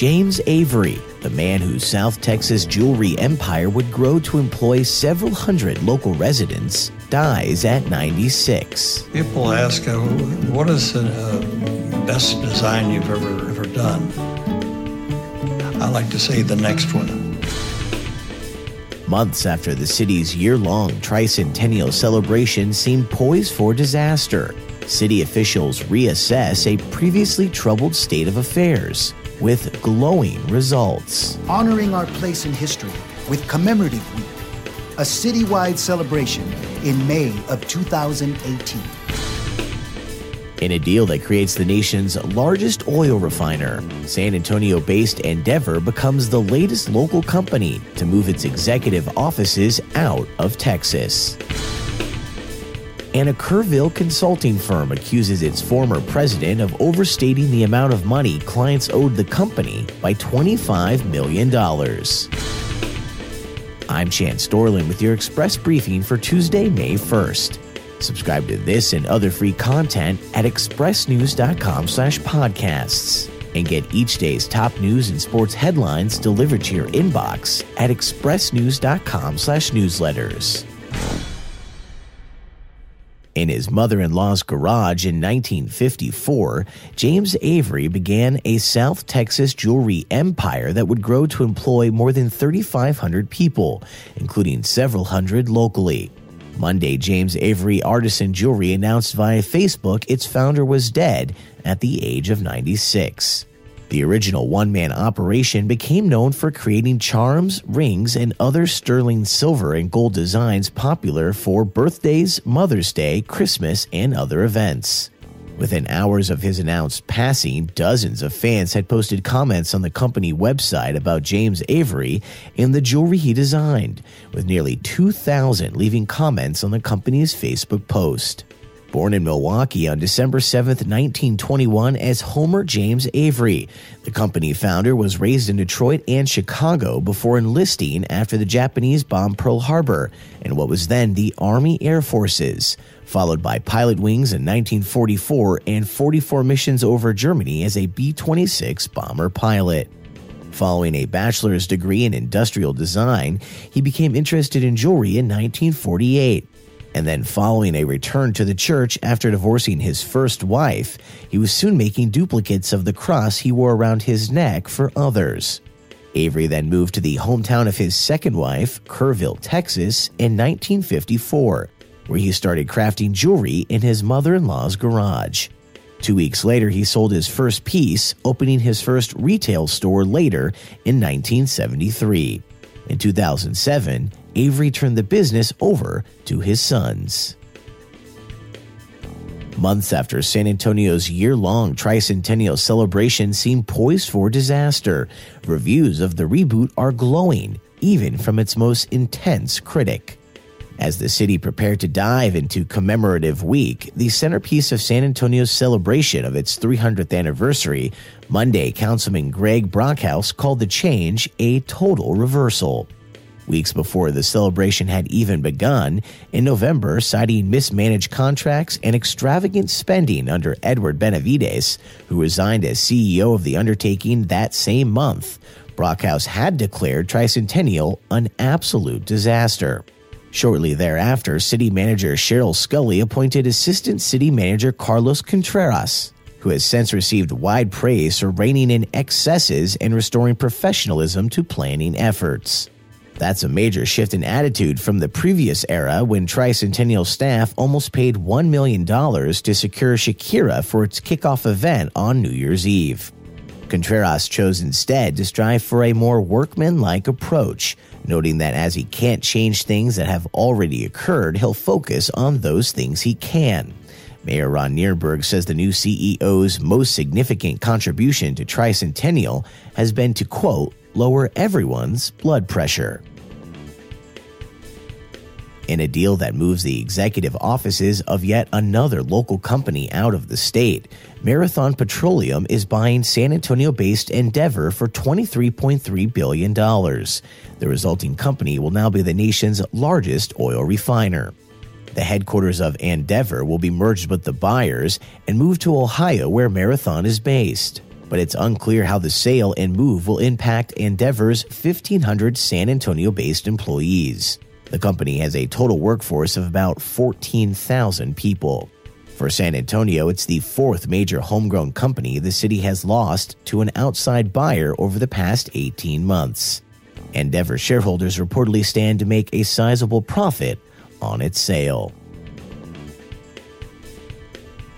James Avery, the man whose South Texas jewelry empire would grow to employ several hundred local residents, dies at 96. People ask, what is the best design you've ever done? I like to say the next one. Months after the city's year-long Tricentennial celebration seemed poised for disaster, city officials reassess a previously troubled state of affairs with glowing results. Honoring our place in history with Commemorative Week, a citywide celebration in May of 2018. In a deal that creates the nation's largest oil refiner, San Antonio-based Endeavor becomes the latest local company to move its executive offices out of Texas. And a Hjh Consulting firm accuses its former president of overstating the amount of money clients owed the company by $25 million. I'm Chance Dorland with your Express Briefing for Tuesday, May 1st. Subscribe to this and other free content at expressnews.com/podcasts. And get each day's top news and sports headlines delivered to your inbox at expressnews.com/newsletters. In his mother-in-law's garage in 1954, James Avery began a South Texas jewelry empire that would grow to employ more than 3,500 people, including several hundred locally. Monday, James Avery Artisan Jewelry announced via Facebook its founder was dead at the age of 96. The original one-man operation became known for creating charms, rings, and other sterling silver and gold designs popular for birthdays, Mother's Day, Christmas, and other events. Within hours of his announced passing, dozens of fans had posted comments on the company website about James Avery and the jewelry he designed, with nearly 2,000 leaving comments on the company's Facebook post. Born in Milwaukee on December 7, 1921 as Homer James Avery, the company founder was raised in Detroit and Chicago before enlisting after the Japanese bombed Pearl Harbor and what was then the Army Air Forces, followed by pilot wings in 1944 and 44 missions over Germany as a B-26 bomber pilot. Following a bachelor's degree in industrial design, he became interested in jewelry in 1948. And then following a return to the church after divorcing his first wife, he was soon making duplicates of the cross he wore around his neck for others. Avery then moved to the hometown of his second wife, Kerrville, Texas, in 1954, where he started crafting jewelry in his mother-in-law's garage. 2 weeks later, he sold his first piece, opening his first retail store later in 1973. In 2007, Avery turned the business over to his sons. Months after San Antonio's year-long Tricentennial celebration seemed poised for disaster, reviews of the reboot are glowing, even from its most intense critic. As the city prepared to dive into Commemorative Week, the centerpiece of San Antonio's celebration of its 300th anniversary, Monday, Councilman Greg Brockhouse called the change a total reversal. Weeks before the celebration had even begun, in November, citing mismanaged contracts and extravagant spending under Edward Benavides, who resigned as CEO of the undertaking that same month, Brockhouse had declared Tricentennial an absolute disaster. Shortly thereafter, City Manager Cheryl Scully appointed Assistant City Manager Carlos Contreras, who has since received wide praise for reining in excesses and restoring professionalism to planning efforts. That's a major shift in attitude from the previous era when Tricentennial staff almost paid $1 million to secure Shakira for its kickoff event on New Year's Eve. Contreras chose instead to strive for a more workmanlike approach, noting that as he can't change things that have already occurred, he'll focus on those things he can. Mayor Ron Nierberg says the new CEO's most significant contribution to Tricentennial has been to, quote, lower everyone's blood pressure. In a deal that moves the executive offices of yet another local company out of the state, Marathon Petroleum is buying San Antonio-based Endeavor for $23.3 billion. The resulting company will now be the nation's largest oil refiner. The headquarters of Endeavor will be merged with the buyers and moved to Ohio, where Marathon is based. but it's unclear how the sale and move will impact Endeavor's 1,500 San Antonio-based employees. The company has a total workforce of about 14,000 people. For San Antonio, it's the fourth major homegrown company the city has lost to an outside buyer over the past 18 months. Endeavor shareholders reportedly stand to make a sizable profit on its sale.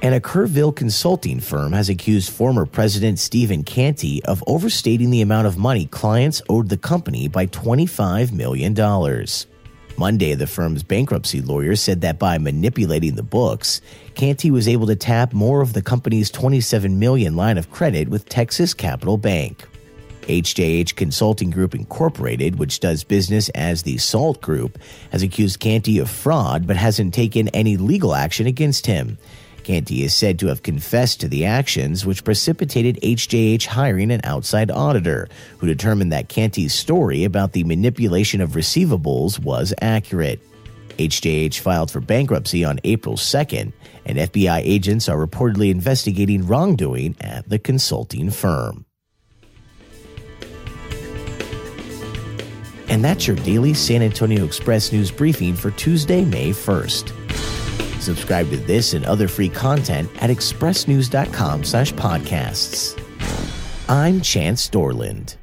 And a Hjh Consulting firm has accused former President Stephen Canty of overstating the amount of money clients owed the company by $25 million. Monday, the firm's bankruptcy lawyer said that by manipulating the books, Canty was able to tap more of the company's $27 million line of credit with Texas Capital Bank. Hjh Consulting Group Incorporated, which does business as the Salt Group, has accused Canty of fraud but hasn't taken any legal action against him. Canty is said to have confessed to the actions, which precipitated HJH hiring an outside auditor, who determined that Canty's story about the manipulation of receivables was accurate. HJH filed for bankruptcy on April 2nd, and FBI agents are reportedly investigating wrongdoing at the consulting firm. And that's your daily San Antonio Express News briefing for Tuesday, May 1st. Subscribe to this and other free content at expressnews.com/podcasts. I'm Chance Dorland.